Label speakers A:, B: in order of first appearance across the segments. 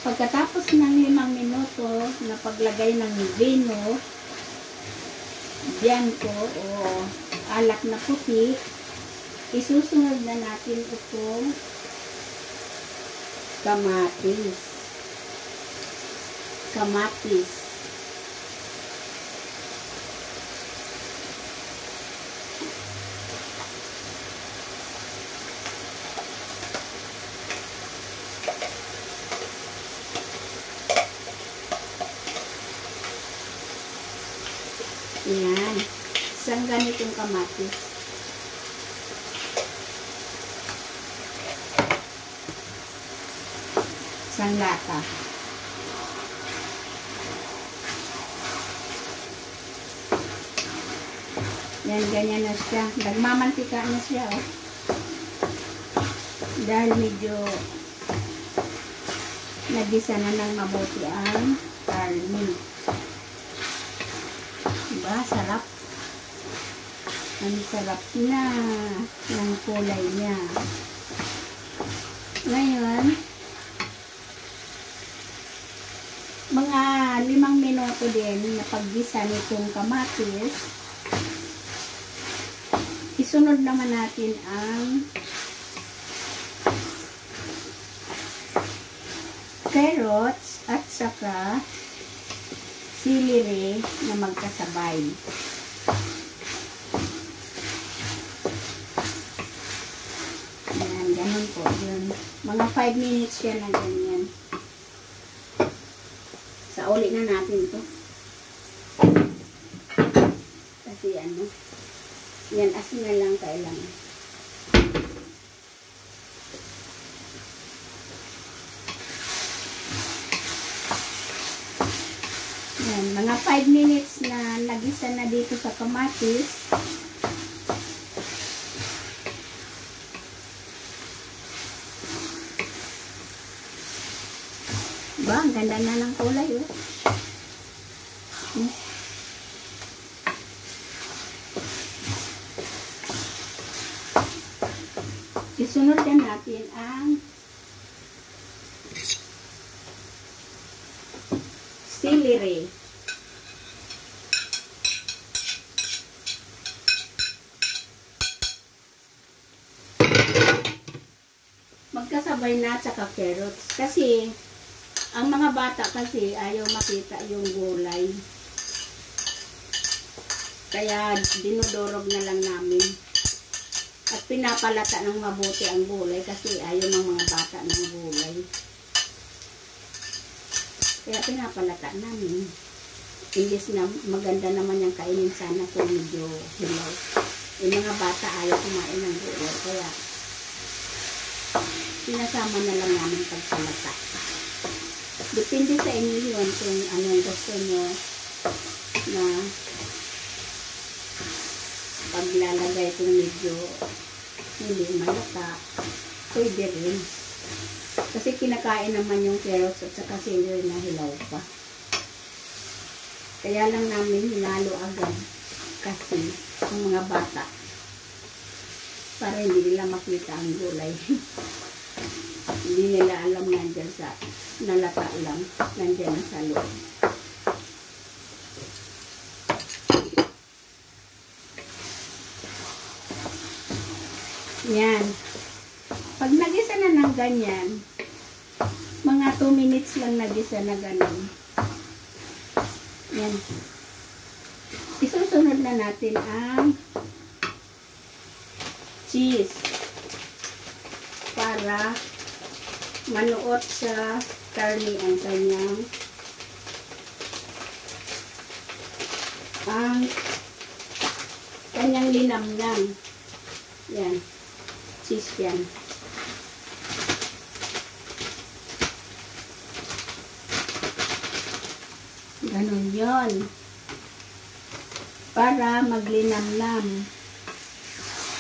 A: Pagkatapos ng 5 minuto na paglagay ng vino, bianco o alak na puti, isusunod na natin itong kamatis. Yan. Isang ganitong kamatis. Isang lata. Yan, ganyan na siya. Nagmamantika na siya, oh. Dahil medyo nagisa na ng mabuti ang karne. Diba? Sarap. Ang sarap na ng kulay niya. Ngayon, mga 5 minuto din na paggisa nitong kamatis, isunod naman natin ang carrots at saka celery na magkasabay. Ayan, ganun po yun. Mga 5 minutes yan na ganyan. Sa uli na natin ito. Kasi ano, yan, asin na lang kailangan. Yan, mga 5 minutes na nagisa na dito sa kamatis. Ba, ang ganda na ng kulay, oh. Isunod din natin ang celery. Magkasabay na at saka carrots. Kasi, ang mga bata kasi ayaw makita yung gulay. Kaya, dinudurog na lang namin. At pinapalata ng mabuti ang gulay kasi ayaw ng mga bata ng gulay. Kaya pinapalata namin. Imbis na maganda naman yung kainin sana kung medyo hilaw. Yung mga bata ayaw kumain ng gulay. Kaya pinasama na lang namin pagsalata. Depende sa inyo yun kung anong gusto nyo na paglalagay kung medyo hindi malata, pwede rin. Kasi kinakain naman yung carrots at saka celery na hilaw pa. Kaya lang namin hinalo agad kasi ang mga bata para hindi nila makita ang gulay. Hindi nila alam nandyan sa nalata lang, nandyan na sa loob. Yan. Pag nagisa na ng ganyan, mga 2 minutes lang nagisa na ganun. Yan. Isusunod na natin ang cheese para manuot sa karne ang kanyang linamnam. Yan. Cheese yan. Ganun yon. Para maglinamnam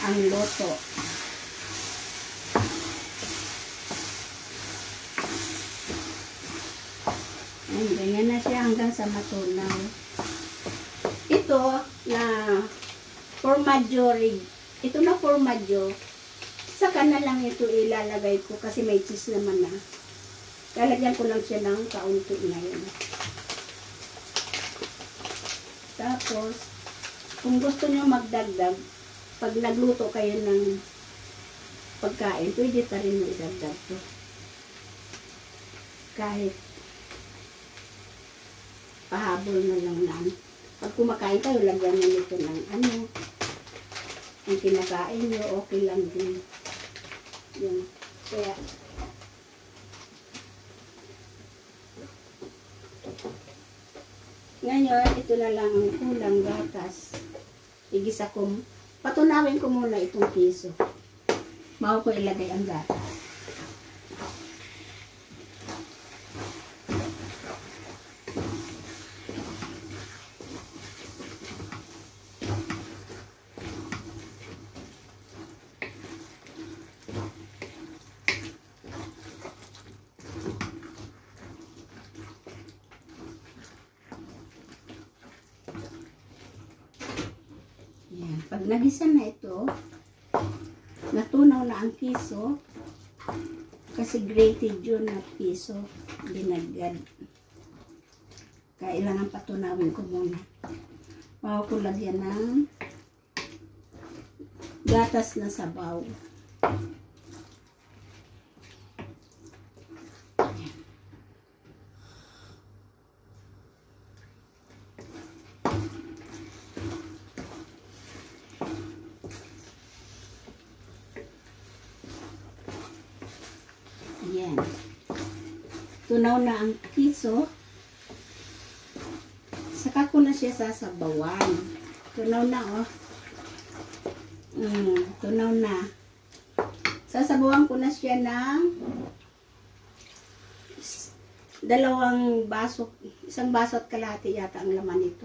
A: ang luto. Ayan, ganyan na siya hanggang sa matunaw. Ito na formaggio rig. Ito na formaggio. Saka na lang ito ilalagay ko kasi may cheese naman na. Lalagyan ko lang siya ng kaunti ngayon. Tapos, kung gusto nyo magdagdag, pag nagluto kayo ng pagkain, pwede pa rin mo idagdag to. Kahit pahabol na lang lang. Pag kumakain kayo, lagyan nyo nito ng ano, ang kinakain nyo, okay lang din. Yun. Kaya, ngayon, ito na lang ang kulang gatas. Igisa ko, patunawin ko muna itong piso. Bago ko ilagay ang gatas. Yan. Pag nagisa na ito, natunaw na ang piso, kasi grated yun na piso, binagad. Kailangan patunawin ko muna. Bago ko lagyan ng gatas na sabaw. Ayan. Tunaw na ang piso. Saka ko na siya sasabawan. Tunaw na, oh. Tunaw na. Sasabawan ko na siya ng isang baso at kalahati yata ang laman nito.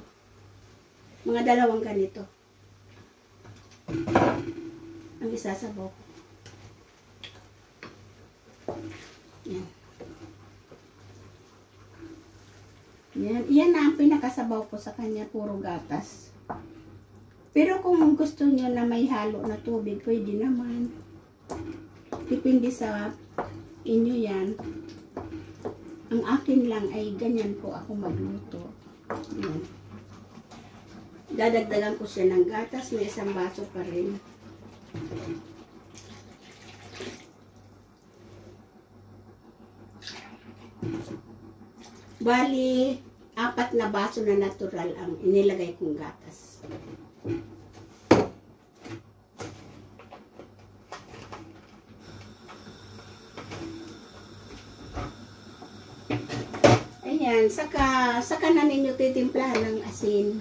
A: Mga dalawang ganito. Ang isasabaw ko. Yan. Yan na ang pinakasabaw ko sa kanya, puro gatas. Pero kung gusto nyo na may halo na tubig, pwede naman. Depende sa inyo yan. Ang akin lang ay ganyan po ako magluto. Yan. Dadagdagan ko siya ng gatas, may isang baso pa rin. Bali, 4 na baso na natural ang inilagay kong gatas. Ayan, saka na ninyo titimplahan ng asin.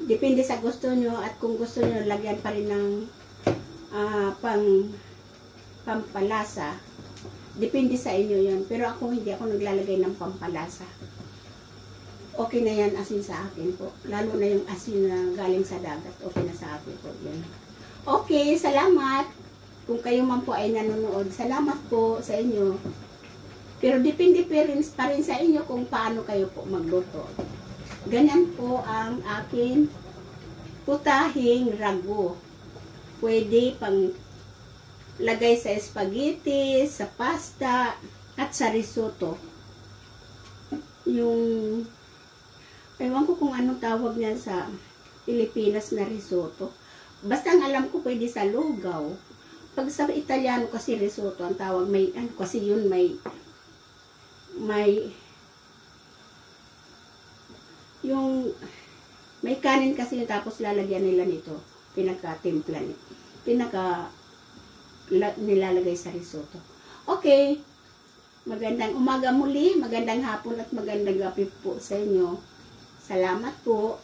A: Depende sa gusto nyo, at kung gusto nyo lagyan pa rin ng pampalasa. Depende sa inyo yan. Pero ako, hindi ako naglalagay ng pampalasa. Okay na yan, asin sa akin po. Lalo na yung asin na galing sa dagat. Okay na sa akin po. Yan. Okay, salamat. Kung kayo man po ay nanonood, salamat po sa inyo. Pero depende pa rin sa inyo kung paano kayo po magluto. Ganyan po ang akin putahing ragu. Pwede pang lagay sa spaghetti, sa pasta, at sa risotto. Yung, ewan ko kung anong tawag niyan sa Pilipinas na risotto. Basta ang alam ko pwede sa lugaw. Pag sa Italiano kasi risotto, ang tawag may, kasi yun may kanin kasi yun, tapos lalagyan nila nito. Pinaka-timpla nito. Nilalagay sa risotto. Okay. Magandang umaga muli, magandang hapon at magandang gabi po sa inyo. Salamat po.